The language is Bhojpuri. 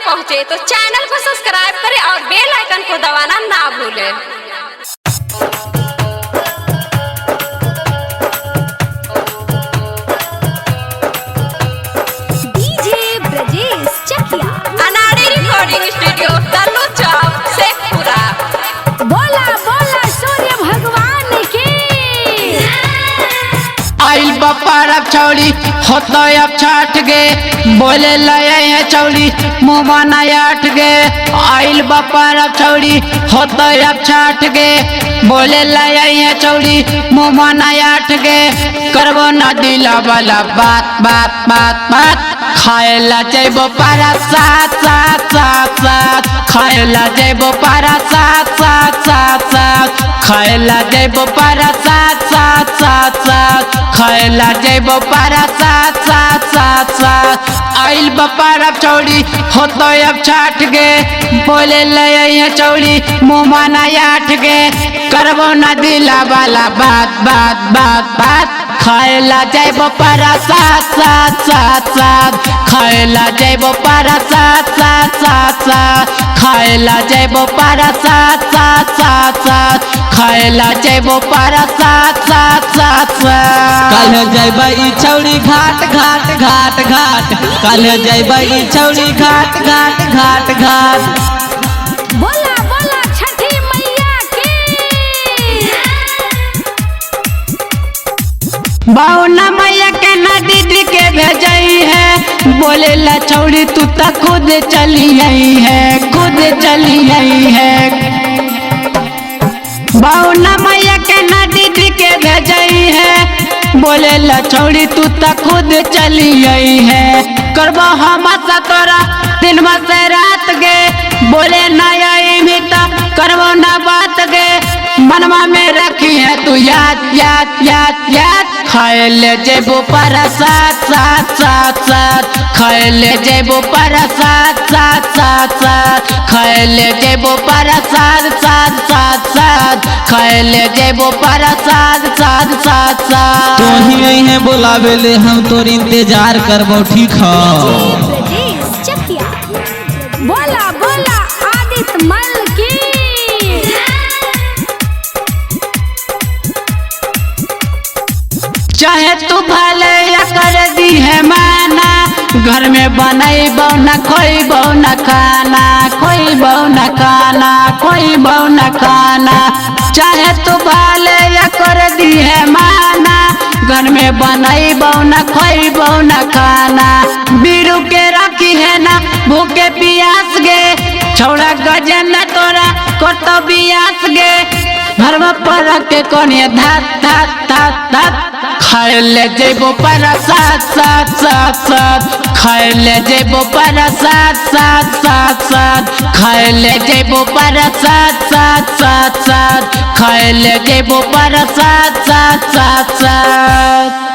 पहुंचे तो चैनल को सब्सक्राइब करें और बेल आइकन को दबाना ना भूलें। डीजे ब्रजेश चकिया अनाड़ी रिकॉर्डिंग स्टूडियो दल्लू चौक शेखपुरा। बोला बोला सूर्य भगवान की। आइल बपार अब छौड़ी होतो अब छठ गे बोले लये है चौड़ी मुँह बना आठ गे। आइल बपार अब छौड़ी होतो अब छठ गे बोले लये है चौड़ी मुँह बना आठ गे। करबो न दिला वाला बात बात बात बात खाएला जैबो पारा साथ साथ साथ साथ खाएला जैबो पारा साथ साथ साथ साथ खाएला जैबो पारा साथ साथ साथ साथ खाएला जैबो पारा साथ साथ साथ साथ। आइल बपार अब चौड़ी होतो अब छठ गे बोले लये चौड़ी मुँह माना आठ गे। करबो न दिला वाला बात बात बात बात खाएला जैबो पारा साथ साथ साथ साथ खाएला जैबो पारा साथ साथ साथ साथ खाएला जैबो पारा साथ साथ साथ साथ खाएला जैबो पारा साथ साथ साथ साथ। कल जैबा ई छौड़ी घाट घाट घाट घाट कल जैबा ई छौड़ी घाट घाट घाट घाट। बोला बोला छठी मैया की। बाउना मैया के ना दीदी के भेजई है बोले ला छौड़ी तू तो खुद चली आई है खुद चली आई है। बाउना मैया के ना दीदी के भेजई है बोले ला छौड़ी तू तो खुद चली आई है। करबो हम तोरा दिन में से रात गे बोले ना आई भी तो करबो ना बात गे मनवा में रखी है तू याद याद याद याद। खाए ले जेबो पारा साथ साथ साथ साथ खाए ले जेबो पारा साथ साथ साथ साथ खाए ले जेबो पारा साथ साथ साथ साथ खाए ले जेबो पारा साथ साथ साथ साथ। तो ही है बुलावे ले हम तोर इंतजार करबो ठीक है। ब्रजेश चकिया बोला बोला आदित्य मल की। चाहे तू भले या कर दी है माना घर में बनैबो न खोइबो न खाना खोइबो न खाना खोइबो न खाना। चाहे तू भले या कर दी है माना घर में बनैबो न खोइबो न खाना। बीरू के रखी है ना भूखे पियास गे छौड़ा गजन तोरा कोतो बियास गे भरवा पर के कोने धात धात धात धात खाए ले जेबो पारा साथ साथ साथ साथ खाए ले जेबो पारा साथ साथ साथ साथ खाए ले जेबो पारा साथ साथ साथ साथ खाए ले जेबो पारा साथ साथ साथ साथ।